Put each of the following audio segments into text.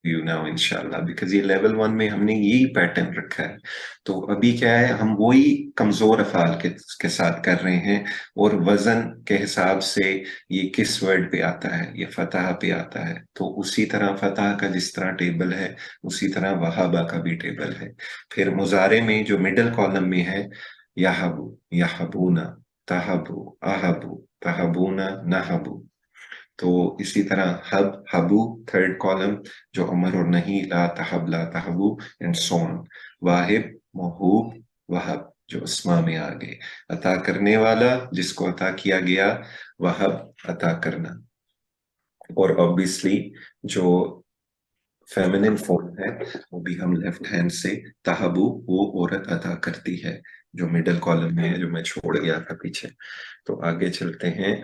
You now इंशाल्लाह, because ये level 1 में हमने यही पैटर्न रखा है। तो अभी क्या है, हम वही कमजोर अफाल के साथ कर रहे हैं, और वजन के हिसाब से ये किस वर्ड पे आता है, ये फतह पे आता है। तो उसी तरह फतह का जिस तरह टेबल है, उसी तरह वहाबा का भी टेबल है। फिर मुजारे में जो मिडिल कॉलम में है, यहबू, यहबूना, तहबू, अहबू, तहबूना, नहबू। तो इसी तरह हब, हबू, थर्ड कॉलम, जो अमर और नहीं, ला तहब, ला तहबू, एंड सो ऑन। वाहिब, महूब, वहब, जो अस्मा में आ गए। अता करने वाला, जिसको अता किया गया, वहब, अता करना। और ऑब्वियसली जो फेमिनिन फॉर्म है, वो भी हम लेफ्ट हैंड से, तहबू, वो औरत अता करती है, जो मिडिल कॉलम में है, जो मैं छोड़ गया था पीछे। तो आगे चलते हैं।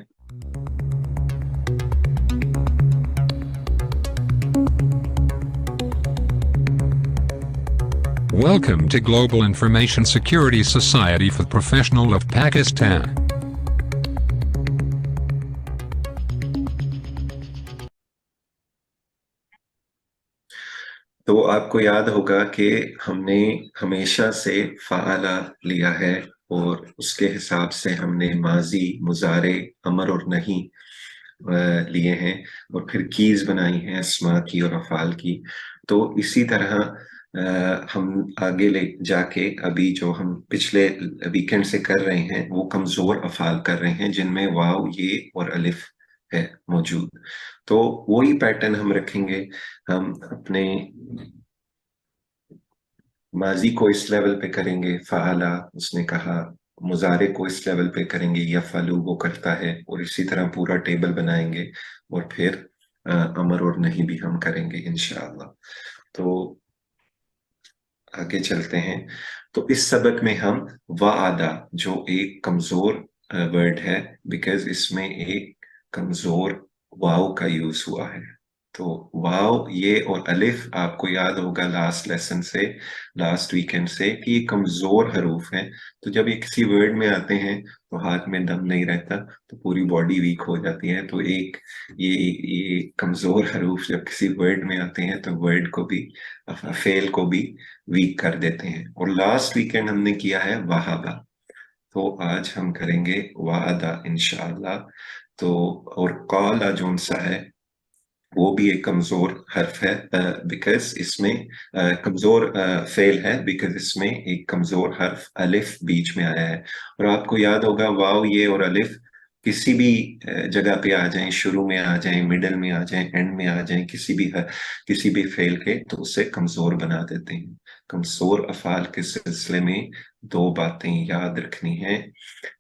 Welcome to Global Information Security Society for the Professional of Pakistan. तो आपको याद होगा कि हमने हमेशा से फ़ाला लिया है, और उसके हिसाब से हमने माजी, मुजारे, अमर और नहीं लिए हैं, और फिर कीज बनाई हैं अस्मा की और अफ़ाल की। तो इसी तरह हम आगे ले जाके अभी जो हम पिछले वीकेंड से कर रहे हैं, वो कमज़ोर अफ़ाल कर रहे हैं, जिनमें वाव, ये और अलिफ है मौजूद। तो वही पैटर्न हम रखेंगे। हम अपने माजी को इस लेवल पे करेंगे, फ़ाला उसने कहा, मुजारे को इस लेवल पे करेंगे, यफ़अलु वो करता है, और इसी तरह पूरा टेबल बनाएंगे, और फिर अमर और नहीं भी हम करेंगे इंशाअल्लाह। तो आगे चलते हैं। तो इस सबक में हम वादा, जो एक कमजोर वर्ड है, बिकॉज इसमें एक कमजोर वाव का यूज हुआ है। तो वाव, ये और अलिफ, आपको याद होगा लास्ट लेसन से, लास्ट वीकेंड से, कि ये कमजोर हरूफ हैं। तो जब ये किसी वर्ड में आते हैं, तो हाथ में दम नहीं रहता, तो पूरी बॉडी वीक हो जाती है। तो एक ये कमजोर हरूफ जब किसी वर्ड में आते हैं, तो वर्ड को भी, फेल को भी वीक कर देते हैं। और लास्ट वीकेंड हमने किया है वहाबा, तो आज हम करेंगे वादा इंशाअल्लाह। तो और कौला जोन सा है, वो भी एक कमजोर हर्फ है, बिकॉज इसमें कमजोर फेल है, बिकॉज इसमें एक कमजोर हर्फ अलिफ बीच में आया है। और आपको याद होगा, वाव, ये और अलिफ किसी भी जगह पे आ जाएं, शुरू में आ जाएं, मिडल में आ जाएं, एंड में आ जाएं, किसी भी फेल के, तो उसे कमजोर बना देते हैं। कमजोर अफाल के सिलसिले में दो बातें याद रखनी है।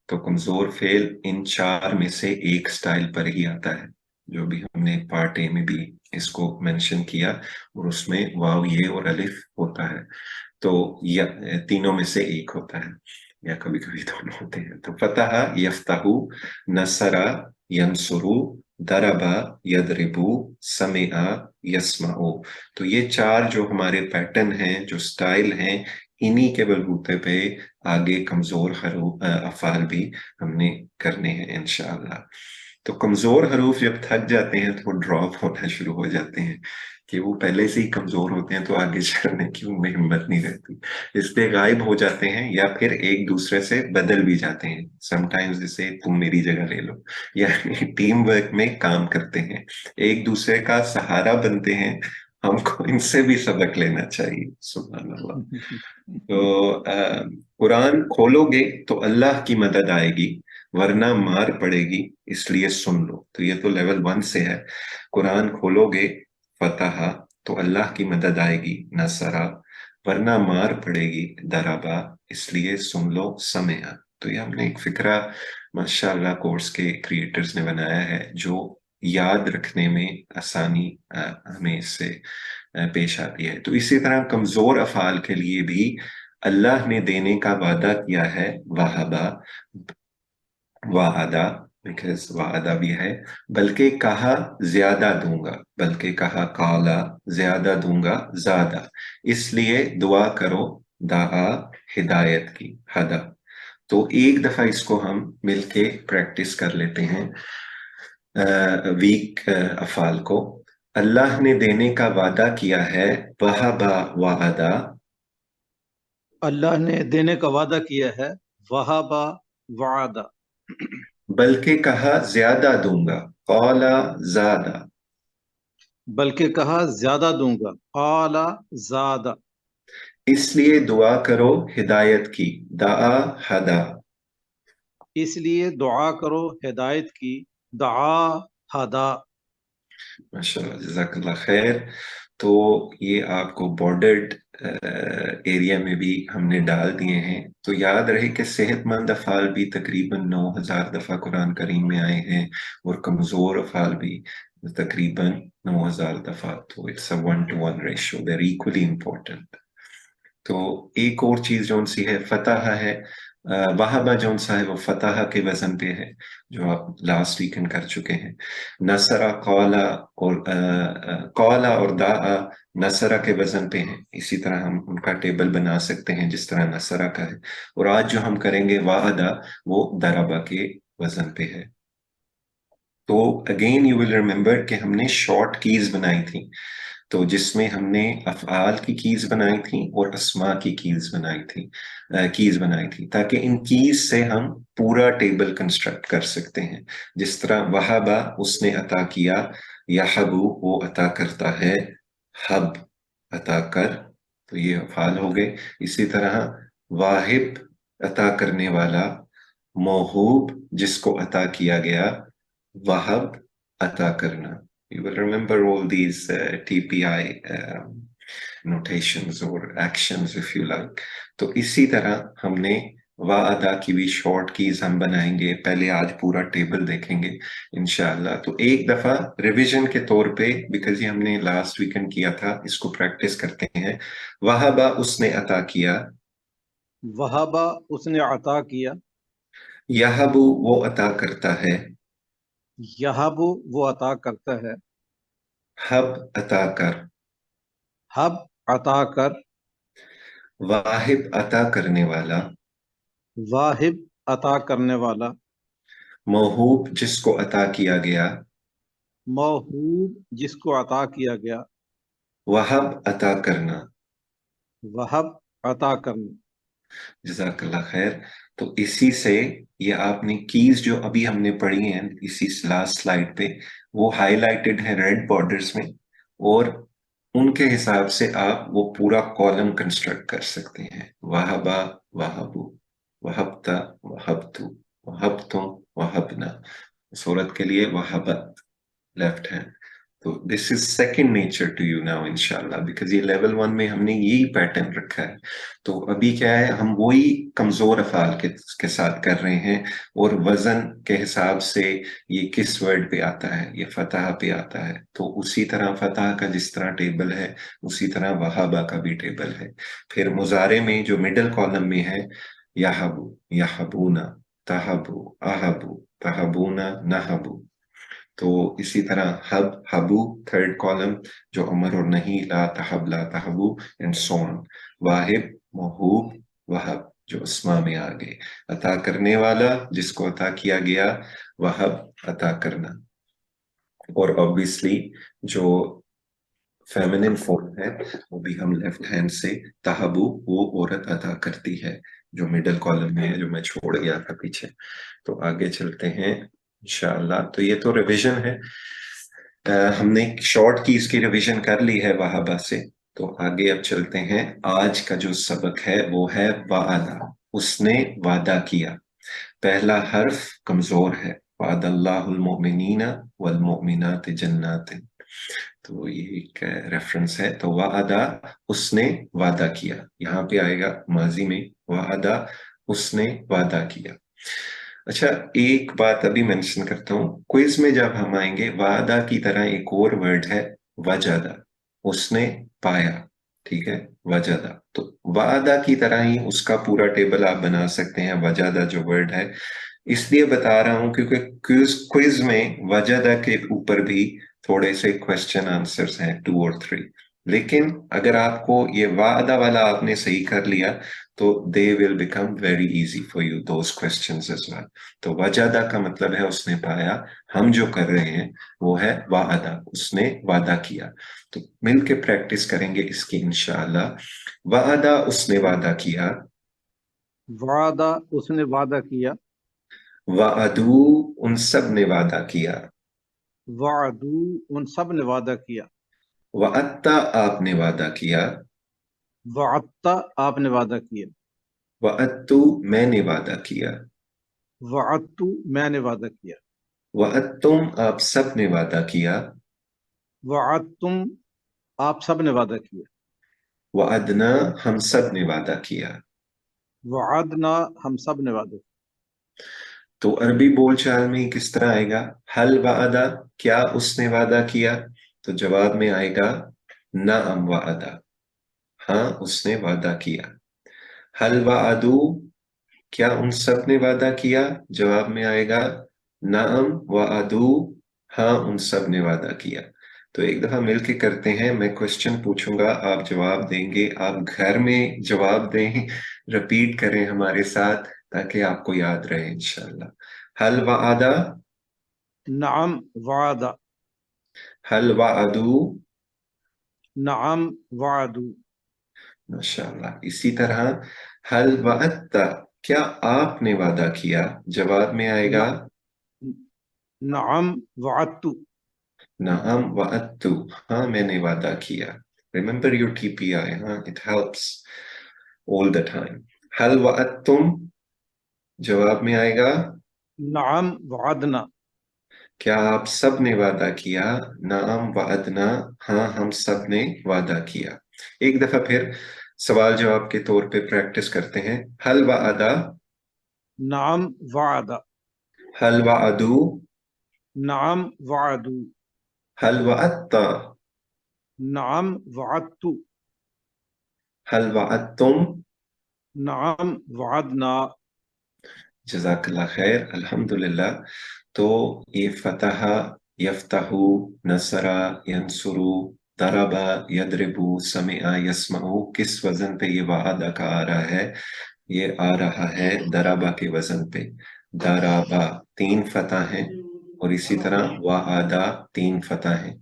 तो कमजोर फेल इन चार में से एक स्टाइल पर ही आता है, जो भी हमने पार्ट ए में भी इसको मेंशन किया, और उसमें वाव, ये और अलिफ होता है। तो या तीनों में से एक होता है, या कभी कभी दोनों होते हैं। तो फतह, यफ्तहू, नसरा, यंसुरु, दरबा, यदरिबू, समिआ, यस्माओ। तो ये चार जो हमारे पैटर्न हैं, जो स्टाइल हैं, इन्हीं के बलबूते पे आगे कमजोर अफाल भी हमने करने हैं इंशाअल्लाह। तो कमजोर हरूफ जब थक जाते हैं, तो वो ड्रॉप होना शुरू हो जाते हैं, कि वो पहले से ही कमजोर होते हैं, तो आगे चलने की उनमें हिम्मत नहीं रहती, इसलिए गायब हो जाते हैं, या फिर एक दूसरे से बदल भी जाते हैं। समटाइम्स जैसे तुम मेरी जगह ले लो, यानी टीम वर्क में काम करते हैं, एक दूसरे का सहारा बनते हैं। हमको इनसे भी सबक लेना चाहिए, सुभान अल्लाह। तो कुरान खोलोगे तो अल्लाह की मदद आएगी, वरना मार पड़ेगी, इसलिए सुन लो। तो ये तो लेवल 1 से है। कुरान खोलोगे, फतह, तो अल्लाह की मदद आएगी, नसरा, वरना मार पड़ेगी, दराबा, इसलिए सुन लो, समेआ। तो ये हमने एक फिक्रा माशाअल्लाह कोर्स के क्रिएटर्स ने बनाया है, जो याद रखने में आसानी हमें इससे पेश आती है। तो इसी तरह कमजोर अफाल के लिए भी अल्लाह ने देने का वादा किया है, वाहबा, वादा, बिकॉज वादा भी है, बल्कि कहा ज्यादा दूंगा, बल्कि कहा काला ज्यादा दूंगा, ज्यादा, इसलिए दुआ करो, दाआ, हिदायत की, हदा। तो एक दफा इसको हम मिलके प्रैक्टिस कर लेते हैं, वीक अफाल को। اللہ نے دینے کا وعدہ کیا ہے، وہبا وعدہ، اللہ نے دینے کا وعدہ کیا ہے، وہابا وعدہ، بلکہ کہا زیادہ دوں گا، قولا زادہ، بلکہ کہا زیادہ دوں گا، قال زادہ، اس لیے دعا کرو ہدایت کی، دعا ہدا، اس لیے دعا کرو ہدایت کی، دعا ہدا۔ ماشاء اللہ جزاک اللہ خیر۔ تو یہ آپ کو بارڈرڈ ایریا میں بھی ہم نے ڈال دیے ہیں، تو یاد رہے کہ صحت مند افعال بھی تقریباً 9,000 دفعہ قرآن کریم میں آئے ہیں، اور کمزور افعال بھی تقریباً 9,000 دفعہ، تو it's a 1:1 ratio, they're equally important. تو ایک اور چیز جون سی ہے فتح ہے، وہبہ جون سا ہے وہ فتح کے وزن پہ ہے، جو آپ لاسٹ ویکینڈ کر چکے ہیں۔ نصرہ قولا اور قولا اور دعا نصرہ کے وزن پہ ہیں، اسی طرح ہم ان کا ٹیبل بنا سکتے ہیں جس طرح نصرہ کا ہے۔ اور آج جو ہم کریں گے وعدہ، وہ ضربہ کے وزن پہ ہے۔ تو اگین یو ول ریمبر کہ ہم نے شارٹ کیز بنائی تھی، تو جس میں ہم نے افعال کی کیز بنائی تھی اور اسما کی کیز بنائی تھی تاکہ ان کیز سے ہم پورا ٹیبل کنسٹرکٹ کر سکتے ہیں۔ جس طرح وہبا اس نے عطا کیا، یحبو وہ عطا کرتا ہے، حب عطا کر، تو یہ افعال ہو گئے۔ اسی طرح واہب عطا کرنے والا، موہوب جس کو عطا کیا گیا، وہب عطا کرنا۔ You will remember all these TPI notations or actions if you like۔ تو اسی طرح ہم نے وعدہ کی بھی شارٹ کیز ہم بنائیں گے، پہلے آج پورا ٹیبل دیکھیں گے انشاءاللہ۔ تو ایک دفعہ ریویژن کے طور پہ، بیکاز یہ ہم نے لاسٹ ویکنڈ کیا تھا، اس کو پریکٹس کرتے ہیں۔ وہبہ اس نے عطا کیا، وہابا اس نے عطا کیا، یہبو وہ عطا کرتا ہے، یہابو وہ عطا کرتا ہے، حب عطا کر، حب عطا کر، واہب عطا کرنے والا، واہب عطا کرنے والا، موہوب جس کو عطا کیا گیا، موہوب جس کو عطا کیا گیا، وہب عطا کرنا۔ وہب عطا کرنا۔ جزاک اللہ خیر۔ تو اسی سے یہ آپ نے کیز جو ابھی ہم نے پڑھی ہیں اسی لاسٹ سلائیڈ پہ، وہ ہائی لائٹڈ ہے ریڈ بارڈرز میں، اور ان کے حساب سے آپ وہ پورا کالم کنسٹرکٹ کر سکتے ہیں۔ وہبا وہبو، وہبتا وہبتو، وہبتم وہبنا، صورت کے لیے وہبت لیفٹ ہینڈ۔ تو this is second nature to you now انشاءاللہ، بیکاز یہ لیول 1 میں ہم نے یہی پیٹرن رکھا ہے۔ تو ابھی کیا ہے، ہم وہی کمزور افعال کے ساتھ کر رہے ہیں، اور وزن کے حساب سے یہ کس ورڈ پہ آتا ہے، یہ فتح پہ آتا ہے۔ تو اسی طرح فتح کا جس طرح ٹیبل ہے، اسی طرح وہابہ کا بھی ٹیبل ہے۔ پھر مضارع میں جو مڈل کالم میں ہے، یحبو، یحبونا، تہبو، اہبو، تہبونا، نہبو۔ تو اسی طرح حب، حبو تھرڈ کالم، جو امر اور نہیں، لا تحب، لا تحبو، اینڈ سو آن۔ واہب، موہوب، وہب جو اسما میں آ گئے۔ عطا کرنے والا جس کو عطا کیا گیا، وہب عطا کرنا۔ اور obviously جو فیمنن فارم ہے وہ بھی ہم لیفٹ ہینڈ سے، تہبو وہ عورت عطا کرتی ہے، جو مڈل کالم میں ہے، جو میں چھوڑ گیا تھا پیچھے۔ تو آگے چلتے ہیں انشاءاللہ۔ تو یہ تو ریویژن ہے، ہم نے شارٹ کیز کی ریویژن کر لی ہے وہابہ سے۔ تو آگے اب چلتے ہیں، آج کا جو سبق ہے وہ ہے وعدہ، اس نے وعدہ کیا۔ پہلا حرف کمزور ہے، وعد اللہ المؤمنین والمؤمنات جنات، تو یہ ایک ریفرنس ہے۔ تو وعدہ اس نے وعدہ کیا، یہاں پہ آئے گا ماضی میں، وعدہ اس نے وعدہ کیا۔ اچھا ایک بات ابھی مینشن کرتا ہوں، کوئز میں جب ہم آئیں گے، وعدہ کی طرح ایک اور ورڈ ہے وجدہ، اس نے پایا، ٹھیک ہے، وجدہ۔ تو وعدہ کی طرح ہی اس کا پورا ٹیبل آپ بنا سکتے ہیں، وجدہ جو ورڈ ہے۔ اس لیے بتا رہا ہوں کیونکہ کوئز میں وجدہ کے اوپر بھی تھوڑے سے کوشچن آنسرز ہیں، 2 اور 3۔ لیکن اگر آپ کو یہ وعدہ والا آپ نے صحیح کر لیا تو they will become very easy for you those questions as well۔ تو وجدہ کا مطلب ہے اس نے پایا، ہم جو کر رہے ہیں وہ ہے وعدہ، اس نے وعدہ کیا. تو مل کے پریکٹس کریں گے اس کی انشاءاللہ. وعدہ اس نے وعدہ کیا. وعدہ اس نے وعدہ کیا. وعدو ان سب نے وعدہ کیا. وعدو ان سب نے وعدہ کیا. وعدتا آپ نے وعدہ کیا. وعدتا آپ نے وعدہ کیا. وعدتو میں نے وعدہ کیا. وعدتو میں نے وعدہ کیا. وعدتم آپ سب نے وعدہ کیا. وعدتم آپ سب نے وعدہ کیا. وعدنا ہم سب نے وعدہ کیا. وعدنا ہم سب نے وعدہ کیا. تو عربی بول چال میں کس طرح آئے گا؟ حل وعدہ، کیا اس نے وعدہ کیا؟ تو جواب میں آئے گا نعم وعدہ، ہاں اس نے وعدہ کیا. حل وعدو، کیا ان سب نے وعدہ کیا؟ جواب میں آئے گا نعم وعدو، ہاں ان سب نے وعدہ کیا. تو ایک دفعہ مل کے کرتے ہیں، میں کوشچن پوچھوں گا، آپ جواب دیں گے. آپ گھر میں جواب دیں، رپیٹ کریں ہمارے ساتھ تاکہ آپ کو یاد رہے انشاءاللہ. حل وعدہ، نعم وعدہ. حل وعدو. نعم وعدو. ماشاءاللہ. اسی طرح حل وعدت، کیا آپ نے وعدہ کیا؟ جواب میں آئے گا نعم وعدتو. نعم وعدت، ہاں میں نے وعدہ کیا. Remember your TPI, ہاں it helps all the time. حل وعدتم، جواب میں آئے گا نعم وعدنا. کیا آپ سب نے وعدہ کیا؟ نعم وعدنا، ہاں ہم سب نے وعدہ کیا. ایک دفعہ پھر سوال جواب کے طور پہ پریکٹس کرتے ہیں. حل وعدہ، نعم وعدہ. حل وعدو، نعم وعدو. حل وعدت، نعم وعدتو. حل وعدتم. نعم وعدنا. جزاک اللہ خیر. الحمدللہ. تو یہ فتح، یفتح، نصر، ینصر، ضرب، یضرب، سمع، یسمع، کس وزن پہ یہ وعدہ کا آ رہا ہے؟ یہ آ رہا ہے ضربہ کے وزن پہ. ضربہ 3 فتح ہیں، اور اسی طرح وعدہ 3 فتح ہیں.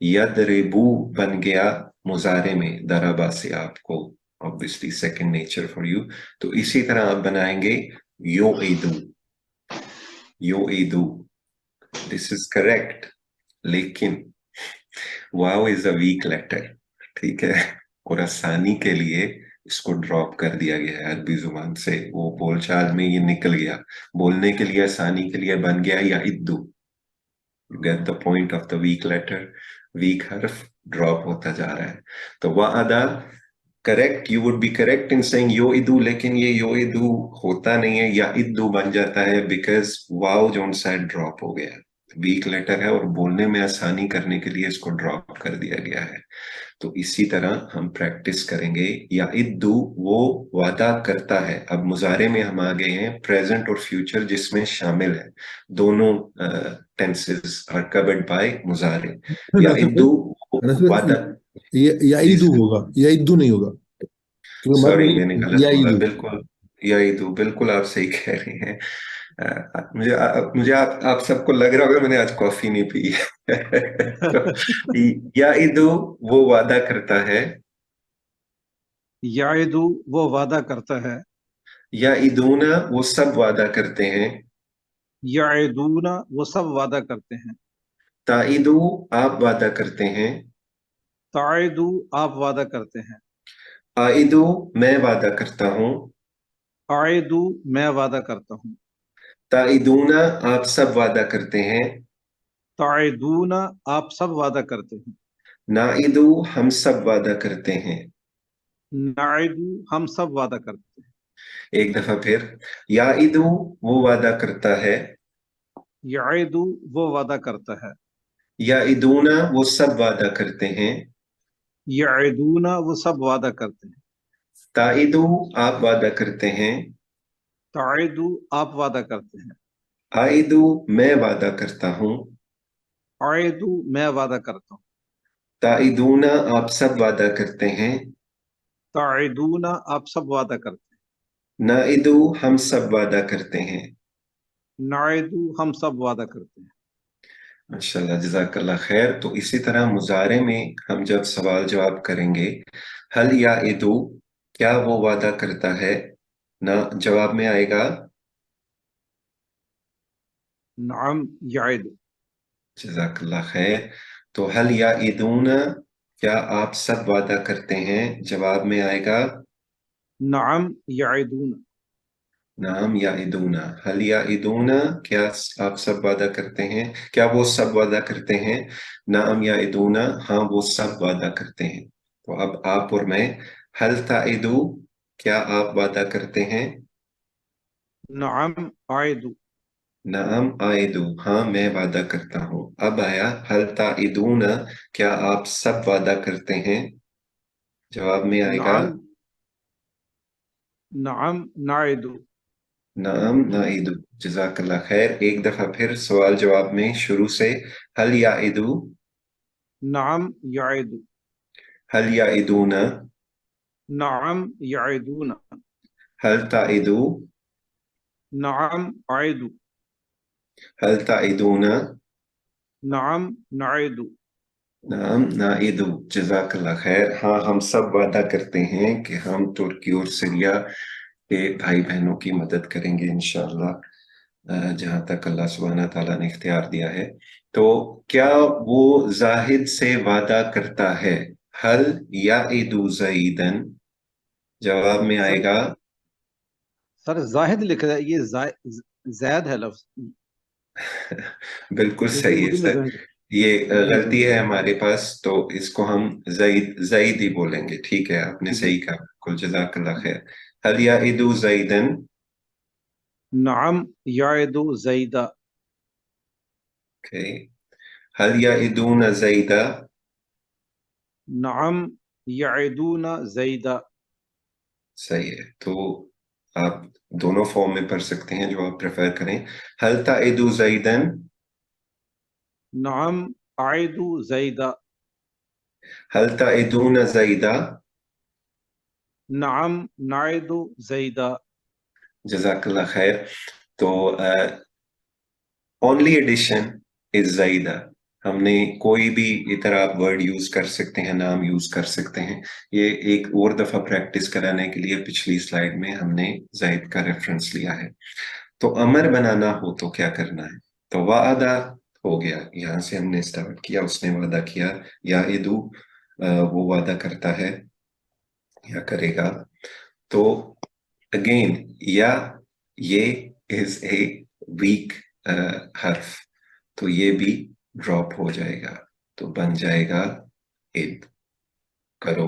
یضربو بن گیا مضارع میں ضربہ سے، آپ کو obviously second nature for you. تو اسی طرح آپ بنائیں گے یعیدو. یعیدو، this is correct، لیکن واو is a weak letter، ٹھیک ہے، اور آسانی کے لیے اس کو ڈراپ کر دیا گیا ہے عربی زبان سے. وہ بول چال میں یہ نکل گیا، بولنے کے لیے آسانی کے لیے بن گیا یعیدو. You get the point of the weak letter، weak حرف ڈراپ ہوتا جا رہا ہے. تو وعدہ correct, you would be correct in saying you ادو، لیکن یہ یو ادو ہوتا نہیں ہے، یا ادو بن جاتا ہے بیکاز واو جو سائڈ ڈراپ ہو گیا، ویک لیٹر ہے، اور بولنے میں آسانی کرنے کے لیے اس کو ڈراپ کر دیا گیا ہے. تو اسی طرح ہم پریکٹس کریں گے. یا ادو وہ وعدہ کرتا ہے. اب مضارع میں ہم آ گئے ہیں پریزنٹ اور فیوچر جس میں شامل ہے، دونوں ٹینسز آر کورڈ بائی مضارع. یا ادو وعدہ، یعیدو ہوگا، یعیدو نہیں ہوگا کیونکہ سوری میں نے غلط بولا. یعیدو. بالکل یعیدو، بالکل آپ صحیح کہہ رہی ہیں. مجھے آپ سب کو لگ رہا ہوگا میں نے آج کافی نہیں پی. یعیدو وہ وعدہ کرتا ہے. یعدو وہ وعدہ کرتا ہے. یعیدون وہ سب وعدہ کرتے ہیں. یعدون وہ سب وعدہ کرتے ہیں. تائیدو آپ وعدہ کرتے ہیں. تعدو آپ وعدہ کرتے ہیں. آئیدو میں وعدہ کرتا ہوں. اعدو میں وعدہ کرتا ہوں. تائیدون آپ سب وعدہ کرتے ہیں. تعدون آپ سب وعدہ کرتے ہیں. نائدو ہم سب وعدہ کرتے ہیں. نعدو ہم سب وعدہ کرتے ہیں. ایک دفعہ پھر، یعیدو وہ وعدہ کرتا ہے. یعدو وہ وعدہ کرتا ہے. یعیدون وہ سب وعدہ کرتے ہیں. یعدون وہ سب وعدہ کرتے ہیں. تائیدو آپ وعدہ کرتے ہیں. تعدو آپ وعدہ کرتے ہیں. آئیدو میں وعدہ کرتا ہوں. اعدو میں وعدہ کرتا ہوں. تائیدون آپ سب وعدہ کرتے ہیں. تعدون آپ سب وعدہ کرتے ہیں. نائدو ہم سب وعدہ کرتے ہیں. نعدو ہم سب وعدہ کرتے ہیں. माशाल्लाह, जज़ाकल्लाह खैर। तो इसी तरह मुजारे में हम जब सवाल जवाब करेंगे, हल या इदु, क्या वो वादा करता है, ना जवाब में आएगा नाम याइद, जज़ाकल्लाह खैर। तो हल या इदून, क्या आप सब वादा करते हैं, जवाब में आएगा नाम याइदून, नाम या इदूना। हल या इदूना, क्या आप सब वादा करते हैं, क्या वो सब वादा करते हैं, नाम या इदूना, हाँ वो सब वादा करते हैं। तो अब आप और मैं, हल ताइदु, क्या आप वादा करते हैं, नाम आइदू, नाम आइदु, हाँ मैं वादा करता हूँ। अब आया हल ताइदूना, क्या आप सब वादा करते हैं, जवाब में आएगा नाम नाम नाइदू, नाम नाइदु। जज़ाकल्लाह खैर। एक दफा फिर सवाल जवाब में शुरू से, हल याइदु, नाम याइदू, हल याइदूना, नाम याइदून, हल ताइदु, नाम आइदू, हल ताइदूना, नाम नाइदू, नाम नाइदु। जज़ाकल्लाह खैर। हाँ, हम सब वादा करते हैं कि हम तुर्की और सीरिया के भाई बहनों की मदद करेंगे इंशाअल्लाह, जहाँ तक अल्लाह सुब्हाना ताला ने इख्तियार दिया है। तो क्या वो जाहिद से वादा करता है, हल याइदु ज़ईदन, जवाब में सर आएगा सर जाहिद लिखा है, ये जैद है लफ्ज, बिल्कुल जैसे सही है उर्दू में सर। जाहिद। ये जी जी गलती जी। है हमारे पास, तो इसको हम जईद जईद ही बोलेंगे। ठीक है, आपने जी सही कहा, बिल्कुल, जज़ाकल्लाह खैर। हल याइदु ज़ईदन, नाम याइदू जईदा, ओके, हल याइदून ज़ईदा, नाम याइदून जईदा, सही है। तो आप दोनों फॉर्म में पढ़ सकते हैं, जो आप प्रेफर करें। हल ताइदु ज़ईदन, नाम आइदू जईदा, हल ताइदून ज़ईदा, नाम नाइदू जईदा, जज़ाकल्लाह खैर। तो ओनली एडिशन इज ज़ईदा। हमने कोई भी इधर आप वर्ड यूज कर सकते हैं, नाम यूज कर सकते हैं। ये एक और दफा प्रैक्टिस कराने के लिए पिछली स्लाइड में हमने ज़ैद का रेफरेंस लिया है। तो अमर बनाना हो तो क्या करना है, तो वादा हो गया, यहाँ से हमने स्टार्ट किया, उसने वादा किया, या इदू, वो वादा करता है या करेगा। तो अगेन, या ये इज ए वीक हर्फ, तो ये भी ड्रॉप हो जाएगा, तो बन जाएगा इद, करो,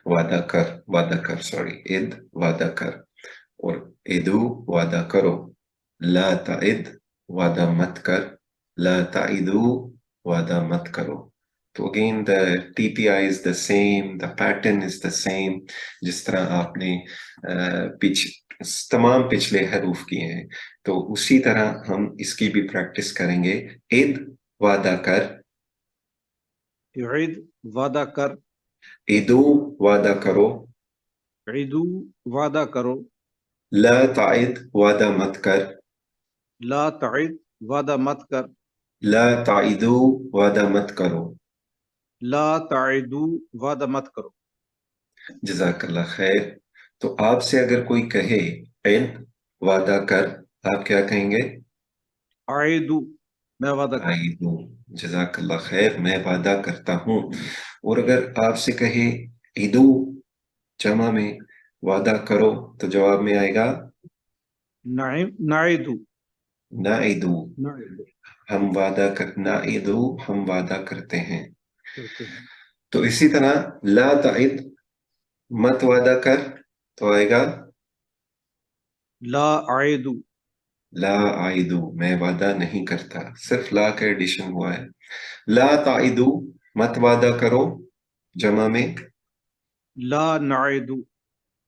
वादा कर, सॉरी, इद वादा कर, और इदु वादा करो, ला ताइद वादा मत कर, ला ताइदु वादा मत करो। तो again the TPI is the same, the pattern is the same, जिस तरह आपने पिछ तमाम पिछले हरूफ किए हैं, तो उसी तरह हम इसकी भी प्रैक्टिस करेंगे। इद वादा कर, ईद वादा कर, इदु वादा करो, ईदू वादा करो, ला ताइद वादा मत कर, ला ताइद वादा मत कर, ला ताइदु वादा मत करो। ला ताइदू वादा मत करो। जज़ाकल्लाह खैर। तो आपसे अगर कोई कहे इद वादा कर, आप क्या कहेंगे? आइदू, मैं वादा करता आइदु। जज़ाकल्लाह खैर, मैं वादा करता हूँ। और अगर आपसे कहे इदु, जमा में, वादा करो, तो जवाब में आएगा हूँ। नाइम नाइदू, नाइदु, नाइदू हम वादा कर, नाइदु हम वादा करते हैं। करते हैं। तो इसी तरह ला ताइद, मत वादा कर, तो आएगा ला आइदू, ला आइदु, मैं वादा नहीं करता, सिर्फ ला का एडिशन हुआ है। ला ताइदु, मत वादा करो, जमा में, ला नाइदू,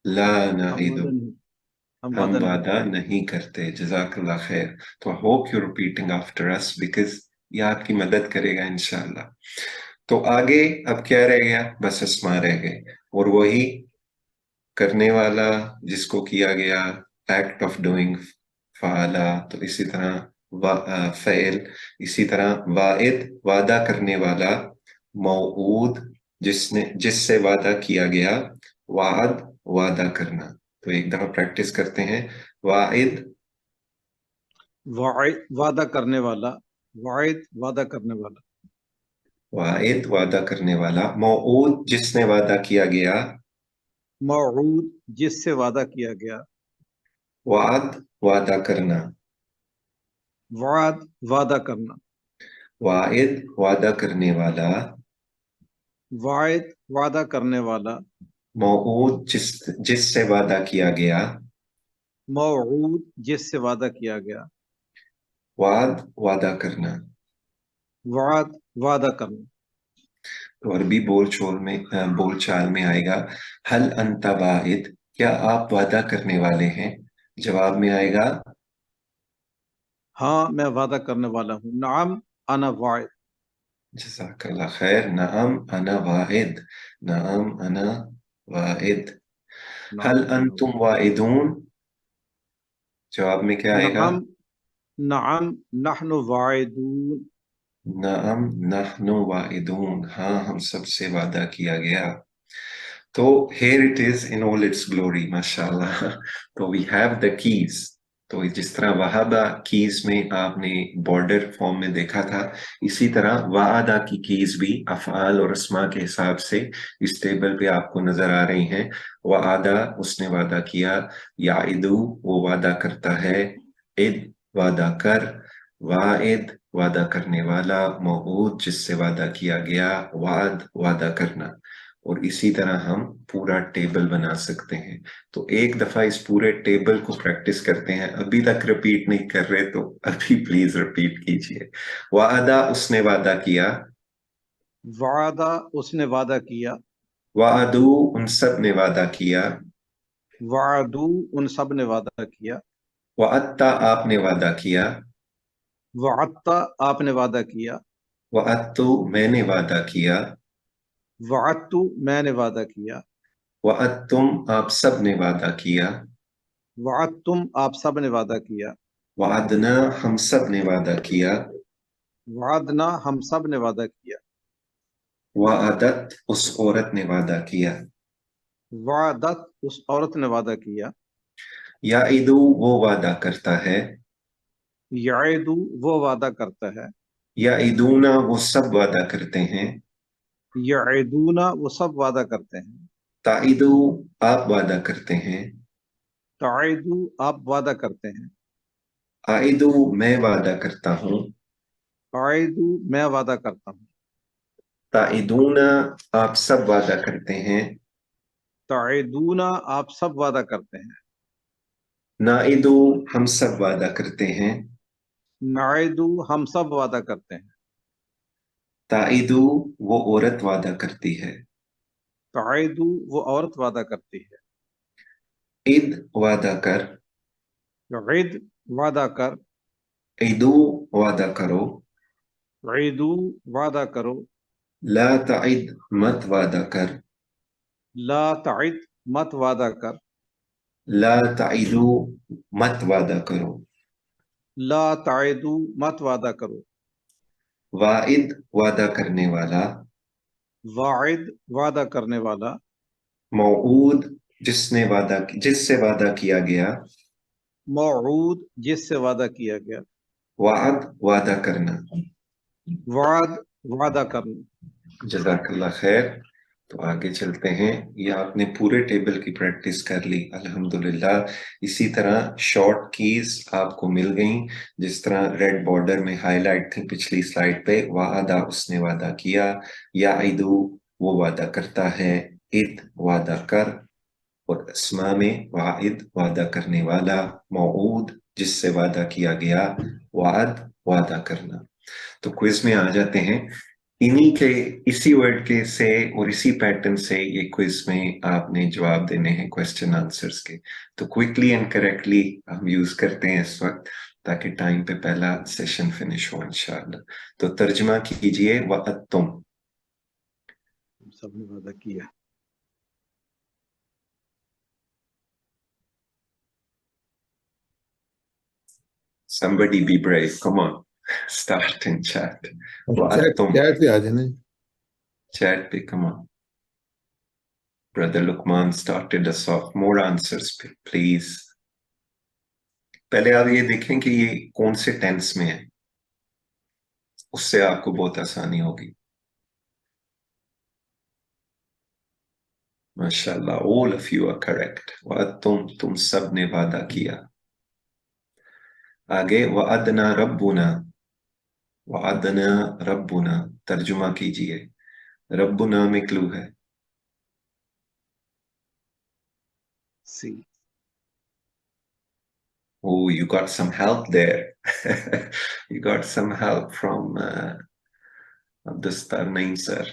ला हम नाइदु, वादा नहीं, हम हम वादा नहीं वादा करते। नहीं करते। जज़ाकल्लाह खैर। तो I hope you repeating after us, because ये आपकी मदद करेगा इंशाल्लाह। तो आगे अब क्या रह गया, बस अस्मा रह गए, और वही करने वाला जिसको किया गया, एक्ट ऑफ डूइंग, फाला। तो इसी तरह फ़इल, इसी तरह वाइद वादा करने वाला, मौऊद जिससे वादा किया गया, वाद वादा करना। तो एक दफा प्रैक्टिस करते हैं। वाइद वादा करने वाला, वाइद वादा करने वाला, वाइद वादा करने वाला, मौऊद जिसने वादा किया गया, मऊद जिससे वादा किया गया, वाद वादा करना, वाद वादा करना, वाइद वादा करने वाला, वाइद वादा करने वाला, मौऊद जिससे वादा किया गया, मऊद जिससे वादा किया गया, वाद वादा करना। वाद वादा करना। तो अरबी बोलचाल में आएगा, हल अंता वाइद, क्या आप वादा करने वाले हैं? जवाब में आएगा, हाँ मैं वादा करने वाला हूँ, नाम अना वाइद, जज़ाकल्लाह खैर, नअम अना वाहिद, नअम अना वाहिद। हल नाम अना अंतुम वाइदून, जवाब में क्या वाइद, आएगा? नाम नाम नहनु वाइदून, नअम नहनु वाइदून, हाँ हम सबसे वादा किया गया। तो here it is in all its glory, माशाल्लाह। तो we have the keys। तो जिस तरह वहाबा कीज में आपने बॉर्डर फॉर्म में देखा था, इसी तरह वादा की कीज भी अफ़आल और अस्मा के हिसाब से इस टेबल पे आपको नजर आ रही हैं। वादा उसने वादा किया, याइदू वो वादा करता है, इद वादा कर, वाइद वादा करने वाला, मौऊद जिससे वादा किया गया, वाद वादा करना। और इसी तरह हम पूरा टेबल बना सकते हैं। तो एक दफा इस पूरे टेबल को प्रैक्टिस करते हैं। अभी तक रिपीट नहीं कर रहे तो अभी प्लीज रिपीट कीजिए। वादा उसने वादा किया, वादा उसने वादा किया, वादू उन सब ने वादा किया, वादू उन सब ने वादा किया, वात्ता आपने वादा किया, वात्ता आपने वादा किया, वात्तु मैंने वादा किया, वात्तु मैंने वादा किया, वात्तुम आप सब ने वादा किया, वात्तुम आप सब ने वादा किया, वादना हम सब ने वादा किया, वादना हम सब ने वादा किया, वादत उस औरत ने वादा किया, वादत उस औरत ने वादा किया, याइदू वो वादा करता है, याइदू वो वादा करता है, याइदूना वो सब वादा करते हैं, याइदूना वो सब वादा करते हैं, ताइदू आप वादा करते हैं, ताइदू आप वादा करते हैं, आइदू मैं वादा करता हूँ, ताइदू मैं वादा करता हूँ, ताइदूना आप सब वादा करते हैं, ताइदूना आप सब वादा करते हैं, नाइदू हम सब वादा करते हैं, नाइदू हम सब वादा करते हैं, ताइदू वो औरत वादा करती है, ताइदू वो औरत वादा करती है, ईद वादा कर, ईद वादा कर, ईदू वादा करो, ईदू वादा करो, ला ताइद मत वादा कर, ला ताइद मत वादा कर, ला ताइदू मत वादा करो, ला ताइदू मत वादा करो, वाइद वादा करने वाला, वाइद वादा करने वाला, मौऊद जिससे वादा किया गया, मऊद जिससे वादा किया गया, वाद वादा करना। वाद वादा करना। जज़ाकल्लाह खैर। तो आगे चलते हैं। ये आपने पूरे टेबल की प्रैक्टिस कर ली अल्हम्दुलिल्लाह। इसी तरह शॉर्ट कीज आपको मिल गई, जिस तरह रेड बॉर्डर में हाईलाइट थी पिछली स्लाइड पे। वादा उसने वादा किया, याइदू वो वादा करता है, इद वादा कर, और अस्मा में वाइद वादा करने वाला, मौऊद जिससे वादा किया गया, वाद वादा करना। तो क्विज में आ जाते हैं। इन्हीं के इसी वर्ड के से और इसी पैटर्न से ये क्विज में आपने जवाब देने हैं क्वेश्चन आंसर्स के। तो क्विकली एंड करेक्टली हम यूज करते हैं इस वक्त, ताकि टाइम पे पहला सेशन फिनिश हो इंशाल्लाह। तो तर्जुमा कीजिए, वअत्तुम। सबने वादा किया। Somebody be brave. Come on. Start in chat. Chat तुम चैट पे आ जाना. chat पे, come on. Brother Lukman started us off. More answers, please. पहले आप ये देखें कि ये कौन से टेंस में है, उससे आपको बहुत आसानी होगी. माशाल्लाह, all of you are correct. तुम सब ने वादा किया. आगे वअदना रब्बुना. वअदना रब्बुना तर्जुमा कीजिए. रब्बुना में क्लू है. सी. Oh, you got some help there. You got some help from Abdustar Naeem sir.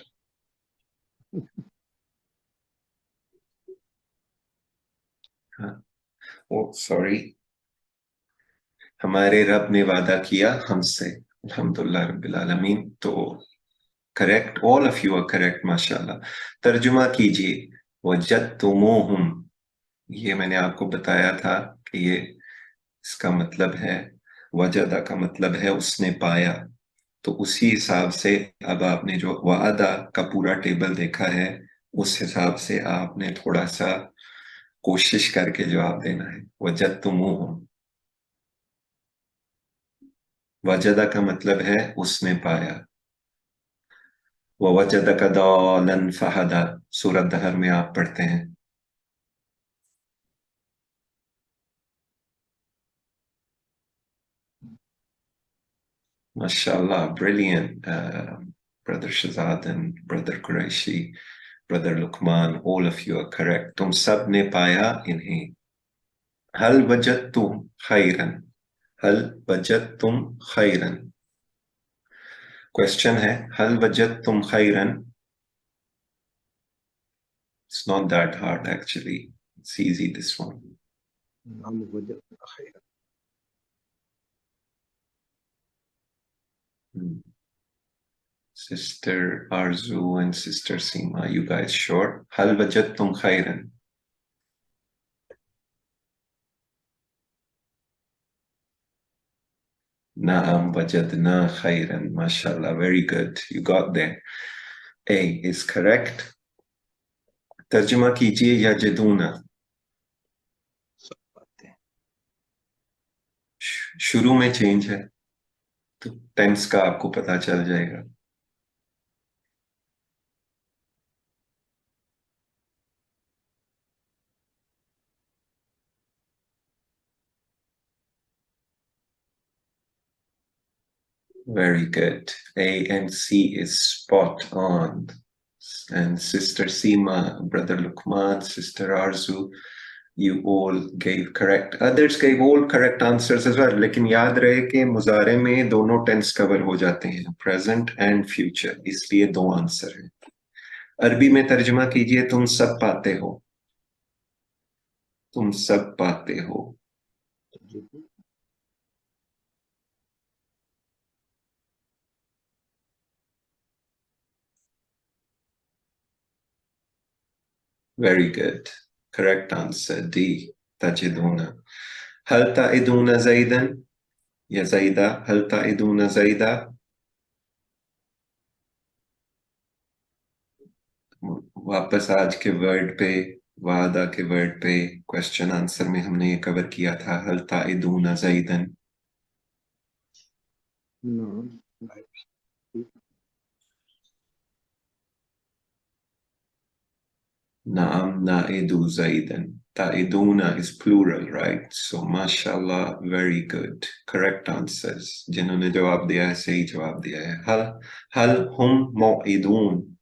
Oh, sorry. हमारे रब ने वादा किया हमसे. अल्हम्दुलिल्लाह रब्बिल आलमीन. तो correct, all of you are correct माशाल्लाह. तर्जुमा कीजिए. वजदतुमूहुम. ये मैंने आपको बताया था कि ये इसका मतलब है, वजदा का मतलब है उसने पाया. तो उसी हिसाब से अब आपने जो वादा का पूरा टेबल देखा है, उस हिसाब से आपने थोड़ा सा कोशिश करके जवाब देना है. वजदतुमूहुम. वजदा का मतलब है उसने पाया. ववजदक दालन फहदा सूरत दहर में आप पढ़ते हैं. Mashallah, brilliant, brother Shazad and brother Quraishi, brother Luqman, all of you are correct. तुम सब ने पाया इन्हें. हल वजदतुम खैरन. हल वजदतुम खैरन. Question है, हल वजदतुम खैरन. It's not that hard actually. It's easy, this one. हम वजदना खैर. Sister Arzu and Sister Seema, you guys sure? हल वजदतुम खैरन. Naam wajadna khairan. Mashallah, very good. You got there. A is correct. तर्जुमा कीजिए यजदूना. सब बातें. शुरू में चेंज है तो टेंस का आपको पता चल जाएगा. Very good. A and C is spot on. And Sister Seema, Brother Lukman, Sister Arzu, you all gave correct. Others gave all correct answers as well. लेकिन याद रहे कि मुजारे में दोनों टेंस कवर हो जाते हैं, प्रेजेंट एंड फ्यूचर, इसलिए दो आंसर हैं. अरबी में तर्जुमा कीजिए. तुम सब पाते हो. तुम सब पाते हो. Very good. Correct answer D. تجدون. هل تعدون زيدا؟ يا زيدا هل تعدون زيدا؟ वापस आज के वर्ड पे, वादा के वर्ड पे क्वेश्चन आंसर में हमने ये कवर किया था. हल ताइदून ज़ैदन. Naam na'idu zaidan. Ta'iduna is plural, right? So, mashallah, very good. Correct answers. जिन्होंने जवाब दिया है, सही जवाब दिया है. हल हम मौइदून.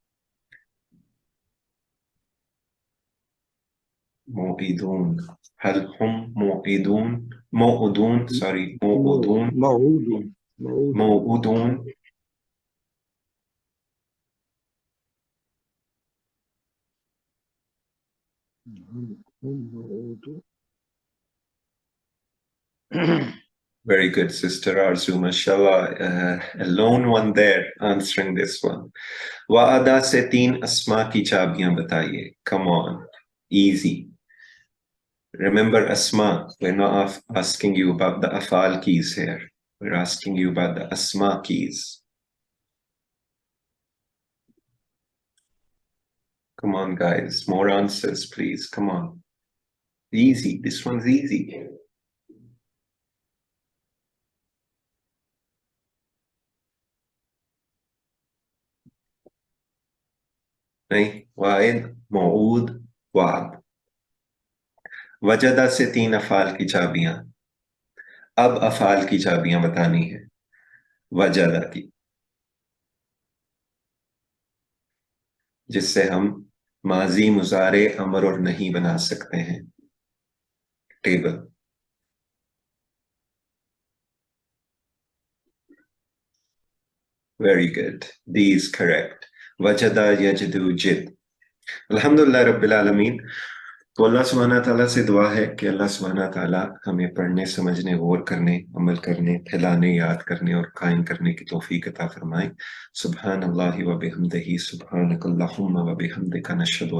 मौइदून. हल हम मौइदून. मौउदून, sorry, मौउदून. موعود. मौउदून. هم موعود. Very good, Sister Arzu, mashallah. A lone one there answering this one. Wa'ada se teen asma ki chabiyan bataiye. Come on. Easy. Remember asma, we're not asking you about the afal keys here, we're asking you about the asma keys. Come on guys, more answers please, come on. Easy, this one's easy. نہیں واحد موعود وعد. وجدہ سے 3 افعال کی چابیاں. اب افعال کی چابیاں بتانی ہے وجدہ کی، جس سے ہم ماضی مضارع امر اور نہیں بنا سکتے ہیں. Table. Very good. D is correct. وجدہ یجدو جد. الحمدللہ رب العالمین. تو اللہ سبحانہ تعالیٰ سے دعا ہے کہ اللہ سبحانہ تعالیٰ ہمیں پڑھنے، سمجھنے، غور کرنے، عمل کرنے، پھیلانے، یاد کرنے اور قائم کرنے کی توفیق عطا فرمائے. سبحان اللہ و بحمدہ، سبحانک اللہم و بحمدک، نشہد